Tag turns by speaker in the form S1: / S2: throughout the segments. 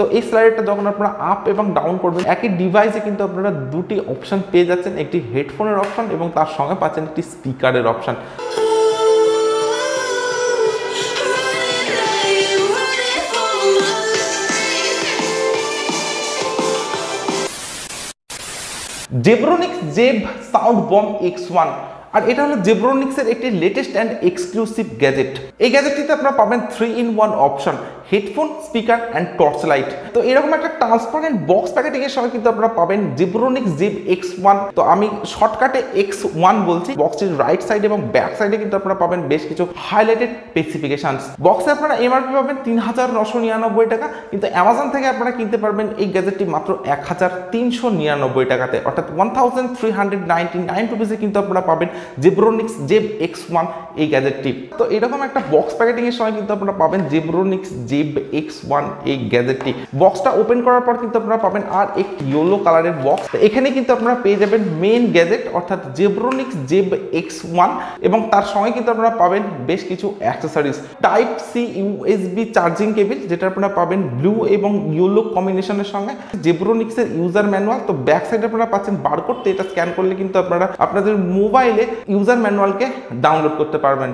S1: তো এই স্লাইডারটা যখন আপনারা আপ এবং ডাউন করবেন একই ডিভাইসে কিন্তু আপনারা দুটি অপশন পেয়ে যাচ্ছেন, একটি হেডফোনের অপশন এবং তার সঙ্গে পাচ্ছেন একটি স্পিকারের অপশন। Zebronics Zeb-Sound X1 আর এটা হলো জেব্রোনিক্সের একটি লেটেস্ট অ্যান্ড এক্সক্লুসিভ গ্যাজেট। এই গ্যাজেটটিতে আপনারা পাবেন 3-in-1 option, headphone, speaker and torch light. তো এরকম একটা ট্রান্সপারেন্ট বক্স প্যাকেটিং এর সঙ্গে কিন্তু আপনারা পাবেন জেব্রোনিক্স Zeb X1। তো আমি শর্টকাটে X1 বলছি। বক্সটির রাইট সাইড এবং ব্যাক সাইডে কিন্তু আপনারা পাবেন বেশ কিছু হাইলাইটেড স্পেসিফিকেশনস। বক্সে আপনারা এমআরপি পাবেন ৩৯৯৯ টাকা, কিন্তু অ্যামাজন থেকে আপনারা কিনতে পারবেন এই গ্যাজেটটি মাত্র ১৩৯৯ টাকাতে, অর্থাৎ 1399 রুপিসে কিন্তু আপনারা পাবেন Zebronics Zeb X1 এই গ্যাজেটটি। তো এরকম একটা বক্স প্যাকেটিং এর সময় কিন্তু আপনারা পাবেন Zebronics Zeb X1 এই গ্যাজেটটি। বক্সটা ওপেন করার পর কিন্তু আপনারা পাবেন আর একটি ইয়েলো কালারের বক্স। এখানে কিন্তু আপনারা পেয়ে যাবেন মেইন গ্যাজেট অর্থাৎ Zebronics Zeb X1 এবং তার সঙ্গে কিন্তু আপনারা পাবেন বেশ কিছু accessories, type C USB charging cable যেটা আপনারা পাবেন ব্লু এবং ইয়েলো কম্বিনেশনের সঙ্গে, Zebronics এর ইউজার ম্যানুয়াল। তো ব্যাক সাইডে আপনারা পাচ্ছেন বারকোড, তো এটা স্ক্যান করলে কিন্তু আপনারা আপনাদের মোবাইলে ইউজার ম্যানুয়ালকে ডাউনলোড করতে পারবেন।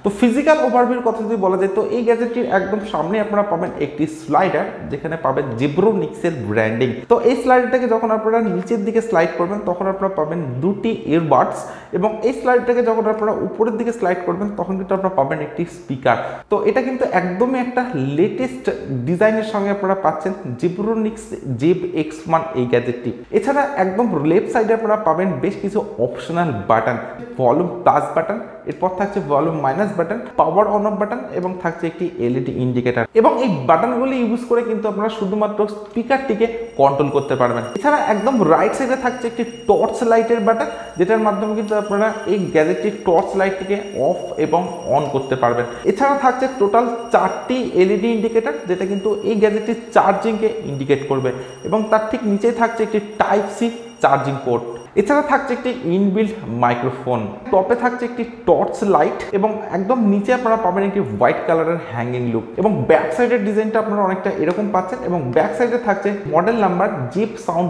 S1: তো ফিজিক্যাল ওভারভিউর কথা যদি বলা যায় তো এই গ্যাজেটটির একদম সামনে আপনারা পাবেন একটি স্লাইডার, যেখানে পাবেন Zebronics এর ব্র্যান্ডিং। তো এই স্লাইডারটাকে যখন আপনারা নিচের দিকে স্লাইড করবেন তখন আপনারা পাবেন দুটি ইয়ারবাডস, এবং এই স্লাইডটাকে যখন আপনারা উপরের দিকে স্লাইড করবেন তখন কিন্তু আপনারা পাবেন একটি স্পিকার। তো এটা কিন্তু একদমই একটা লেটেস্ট ডিজাইনের সঙ্গে আপনারা পাচ্ছেন Zebronics Zeb X1 এই গ্যাজেটটি। এছাড়া একদম লেফট সাইডে আপনারা পাবেন বেশ কিছু optional button, volume plus button, এরপর থাকছে volume minus button, power on of button এবং থাকছে একটি এলইডি ইন্ডিকেটর। এবং এই বাটনগুলি ইউজ করে কিন্তু আপনারা শুধুমাত্র স্পিকারটিকে কন্ট্রোল করতে পারবেন। এছাড়া একদম রাইট সাইডে থাকছে একটি টর্চ লাইটের বাটন, যেটার মাধ্যমে কিন্তু আপনারা এই গ্যাজেটটির টর্চ লাইটটিকে অফ এবং অন করতে পারবেন। এছাড়া থাকছে টোটাল 4টি এলইডি ইন্ডিকেটর, যেটা কিন্তু এই গ্যাজেটটির চার্জিংকে ইন্ডিকেট করবে, এবং তার ঠিক নিচেই থাকছে একটি টাইপ সি চার্জিং পোর্ট। এছাড়া থাকছে একটি ইনবিল্ট মাইক্রোফোন, টপে থাকছে একটি টর্চ লাইট এবং একদম নিচে আপনারা পাবেন একটি হোয়াইট কালারের হ্যাঙ্গিং লুক। এবং ব্যাক সাইডের ডিজাইনটা আপনারা অনেকটা এরকম পাচ্ছেন, এবং ব্যাক সাইডে থাকছে মডেল নাম্বার Zeb-Sound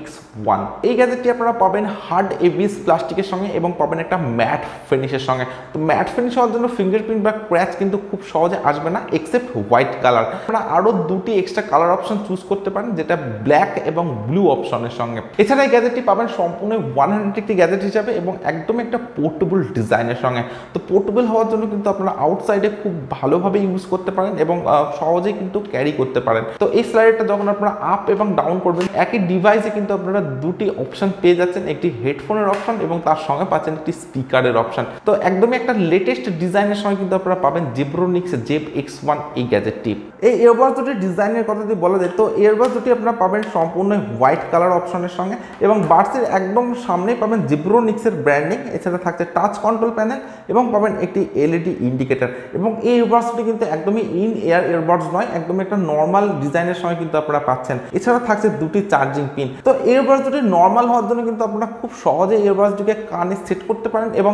S1: X1। এই গ্যাজেটটি আপনারা পাবেন হার্ড এবিএস প্লাস্টিকের সঙ্গে এবং পাবেন একটা ম্যাট ফিনিশের সঙ্গে। তো ম্যাট ফিনিশ হওয়ার জন্য ফিঙ্গারপ্রিন্ট বা ক্র্যাচ কিন্তু খুব সহজে আসবে না, এক্সেপ্ট হোয়াইট কালার। আপনারা আরও দুটি এক্সট্রা কালার অপশন চুজ করতে পারেন, যেটা ব্ল্যাক এবং ব্লু অপশনের সঙ্গে। এছাড়া এই গ্যাজেটটি পাবেন সম্পূর্ণ 100 একটি গ্যাজেট হিসাবে এবং একদম একটা পোর্টেবল ডিজাইনের সঙ্গে। তো পোর্টেবল হওয়ার জন্য কিন্তু আপনারা আউটসাইডে খুব ভালোভাবে ইউজ করতে পারেন এবং সহজেই কিন্তু ক্যারি করতে পারেন। তো এই স্লাইডারটা যখন আপনারা আপ এবং ডাউন করবেন একই ডিভাইসে কিন্তু আপনারা দুটি অপশন পেয়ে যাচ্ছেন, একটি হেডফোনের অপশন এবং তার সঙ্গে পাচ্ছেন একটি স্পিকারের অপশন। তো একদমই একটা লেটেস্ট ডিজাইনের সঙ্গে কিন্তু আপনারা পাবেন Zebronics Zeb X1 এই গ্যাজেটটি। এই ইয়ারবাডস দুটির ডিজাইনের কথা যদি বলা যায় তো ইয়ারবাডস দুটি আপনারা পাবেন সম্পূর্ণ হোয়াইট কালার অপশনের সঙ্গে, এবং বাডসের একদম সামনে পাবেন Zebronics এর ব্র্যান্ডিং। এছাড়া থাকছে টাচ কন্ট্রোল প্যানেল এবং পাবেন একটি এলইডি ইন্ডিকেটর। এবং এই ইয়ারবাডসটি কিন্তু একদমই ইন এয়ার ইয়ারবাডস নয়, একদমই একটা নর্মাল ডিজাইনের সঙ্গে কিন্তু আপনারা পাচ্ছেন। এছাড়া থাকছে দুটি চার্জিং পিন। তো ইয়ারবাডস দুটি নর্মাল হওয়ার জন্য কিন্তু আপনারা খুব সহজে ইয়ারবাডসটিকে কানে সেট করতে পারেন এবং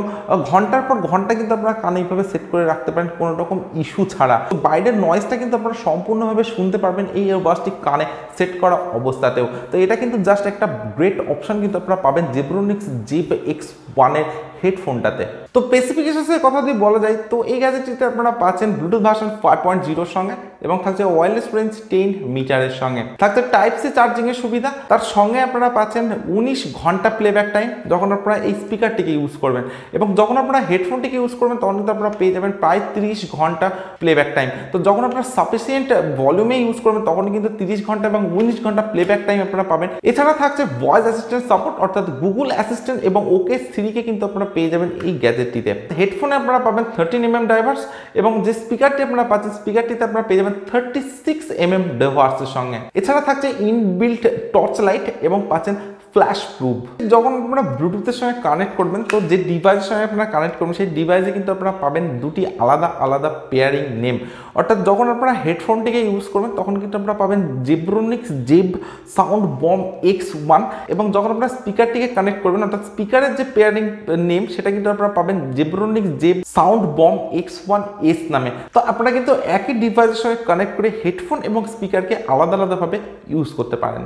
S1: ঘন্টার পর ঘন্টা কিন্তু আপনারা কানে এইভাবে সেট করে রাখতে পারেন কোনো রকম ইস্যু ছাড়া। তো বাইরের নয়েজটা কিন্তু আপনারা সম্পূর্ণভাবে শুনতে পারবেন এই ইয়ারবাডসটি কানে সেট করা অবস্থাতেও। তো এটা কিন্তু জাস্ট একটা গ্রেট অপশন কিন্তু আপনারা পাবেন Zebronics Zeb X1 এর হেডফোনটাতে। তো স্পেসিফিকেশনের কথা যদি বলা যায় তো এই গ্যাজেটটিতে আপনারা পাচ্ছেন ব্লুটুথ ভার্সন 5.0 সঙ্গে এবং থাকছে ওয়্যারলেস রেঞ্জ 10 মিটারের সঙ্গে, থাকছে টাইপ সি চার্জিং এর সুবিধা। তার সঙ্গে আপনারা পাচ্ছেন 19 ঘন্টা প্লেব্যাক টাইম যখন আপনারা এই স্পিকারটিকে ইউজ করবেন, এবং যখন আপনারা হেডফোনটিকে ইউজ করবেন তখন কিন্তু আপনারা পেয়ে যাবেন প্রায় 30 ঘন্টা প্লেব্যাক টাইম। তো যখন আপনারা সাফিসিয়েন্ট ভলিউমে ইউজ করবেন তখন কিন্তু 30 ঘন্টা এবং 19 ঘন্টা প্লেব্যাক টাইম আপনারা পাবেন। এছাড়া থাকছে ভয়েস অ্যাসিস্ট্যান্ট সাপোর্ট, অর্থাৎ গুগল অ্যাসিস্ট্যান্ট এবং ওকে সিরিকে কিন্তু আপনারা পেয়ে যাবেন এই গ্যাজেটটিতে। হেডফোনে আপনারা পাবেন 13mm ডাইভার্স, এবং যে স্পিকারটি আপনারা পাচ্ছেন স্পিকারটিতে আপনারা পেয়ে যাবেন 36mm ডাইভার্সের সঙ্গে। এছাড়া থাকছে ইনবিল্ট টর্চ লাইট এবং পাচ্ছেন ফ্ল্যাশ প্রুফ। যখন আপনারা ব্লুটুথের সঙ্গে কানেক্ট করবেন, তো যে ডিভাইসের সঙ্গে আপনারা কানেক্ট করবেন সেই ডিভাইসে কিন্তু আপনারা পাবেন দুটি আলাদা আলাদা পেয়ারিং নেম। অর্থাৎ যখন আপনারা হেডফোনটিকে ইউজ করবেন তখন কিন্তু আপনারা পাবেন জেব্রোনিক্স জেব সাউন্ড বম X1, এবং যখন আপনারা স্পিকারটিকে কানেক্ট করবেন অর্থাৎ স্পিকারের যে পেয়ারিং নেম সেটা কিন্তু আপনারা পাবেন জেব্রোনিক্স জেব সাউন্ড বম X1S নামে। তো আপনারা কিন্তু একই ডিভাইসের সঙ্গে কানেক্ট করে হেডফোন এবং স্পিকারকে আলাদা আলাদাভাবে ইউজ করতে পারেন।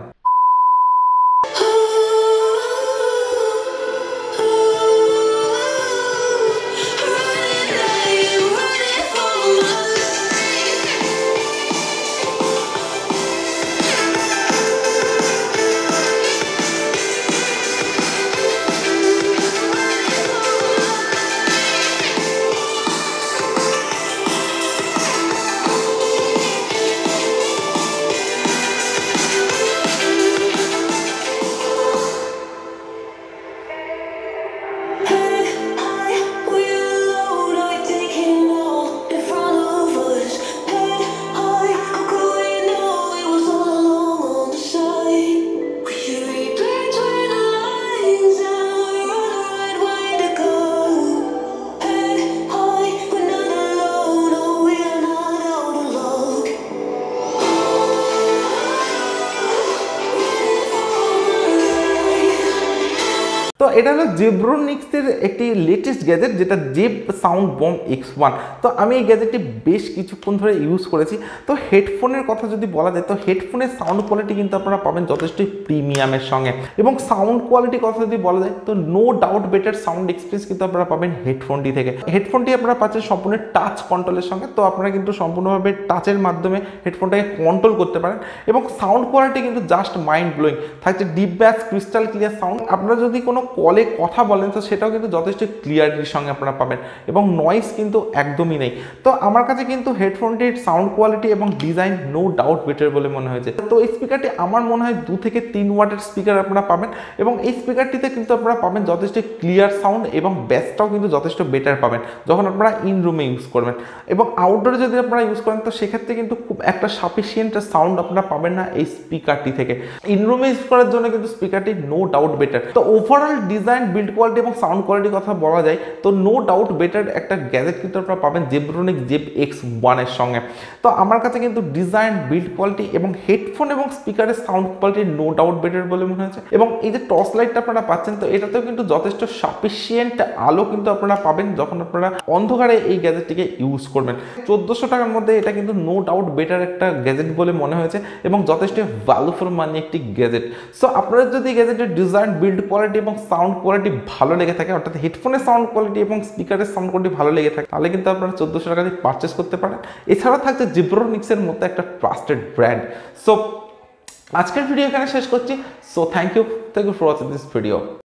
S1: তো এটা হলো জেব্রোনিক্সের একটি লেটেস্ট গ্যাজেট, যেটা জেব সাউন্ড বম X1। তো আমি এই গ্যাজেটটি বেশ কিছুক্ষণ ধরে ইউজ করেছি। তো হেডফোনের কথা যদি বলা যায়, তো হেডফোনের সাউন্ড কোয়ালিটি কিন্তু আপনারা পাবেন যথেষ্ট প্রিমিয়ামের সঙ্গে, এবং সাউন্ড কোয়ালিটির কথা যদি বলা যায় তো no doubt better sound experience কিন্তু আপনারা পাবেন হেডফোনটি থেকে। হেডফোনটি আপনারা পাচ্ছেন সম্পূর্ণ টাচ কন্ট্রোলের সঙ্গে, তো আপনারা কিন্তু সম্পূর্ণভাবে টাচের মাধ্যমে হেডফোনটাকে কন্ট্রোল করতে পারেন, এবং সাউন্ড কোয়ালিটি কিন্তু জাস্ট মাইন্ড ব্লোয়িং থাকছে। ডিপ ব্যাস ক্রিস্টাল ক্লিয়ার সাউন্ড। আপনারা যদি কোনো কলে কথা বলেন তো সেটাও কিন্তু যথেষ্ট ক্লিয়ারিটির সঙ্গে আপনারা পাবেন, এবং নয়েজ কিন্তু একদমই নেই। তো আমার কাছে কিন্তু হেডফোনটির সাউন্ড কোয়ালিটি এবং ডিজাইন নো ডাউট বেটার বলে মনে হয়েছে। তো এই স্পিকারটি আমার মনে হয় 2 থেকে 3 ওয়াটের স্পিকার আপনারা পাবেন, এবং এই স্পিকারটিতে কিন্তু আপনারা পাবেন যথেষ্ট ক্লিয়ার সাউন্ড, এবং ব্যাসটাও কিন্তু যথেষ্ট বেটার পাবেন যখন আপনারা ইন রুমে ইউজ করবেন। এবং আউটডোরে যদি আপনারা ইউজ করেন তো সেক্ষেত্রে কিন্তু খুব একটা সাফিসিয়েন্ট সাউন্ড আপনারা পাবেন না এই স্পিকারটি থেকে। ইন রুমে ইউজ করার জন্য কিন্তু স্পিকারটি নো ডাউট বেটার। তো ওভারঅল ডিজাইন, বিল্ড কোয়ালিটি এবং সাউন্ড কোয়ালিটির কথা বলা যায় তো নো ডাউট বেটার একটা গ্যাজেট কিন্তু আপনারা পাবেন জেব্রোনিক্স জেব X1 এর সঙ্গে। তো আমার কাছে কিন্তু ডিজাইন, বিল্ড কোয়ালিটি এবং হেডফোন এবং স্পিকারের sound quality no doubt better বলে মনে হয়েছে। এবং এই যে টর্চ লাইটটা আপনারা পাচ্ছেন তো এটাতেও কিন্তু যথেষ্ট সাফিসিয়েন্ট আলো কিন্তু আপনারা পাবেন যখন আপনারা অন্ধকারে এই গ্যাজেটটিকে ইউজ করবেন। 1400 টাকার মধ্যে এটা কিন্তু নো ডাউট বেটার একটা গ্যাজেট বলে মনে হয়েছে, এবং যথেষ্ট ভ্যালু ফর মানি একটি গ্যাজেট। সো আপনারা যদি গ্যাজেটের ডিজাইন, বিল্ড কোয়ালিটি এবং সাউন্ড কোয়ালিটি ভালো লেগে থাকে, অর্থাৎ হেডফোনের সাউন্ড কোয়ালিটি এবং স্পিকারের সাউন্ড কোয়ালিটি ভালো লেগে থাকে, তাহলে কিন্তু আপনারা 1400 টাকা দিয়ে পারচেস করতে পারেন। এছাড়া থাকছে জেব্রোনিক্সের মতো একটা ট্রাস্টেড ব্র্যান্ড। সো আজকের ভিডিও এখানে শেষ করছি। So thank you for watching this video.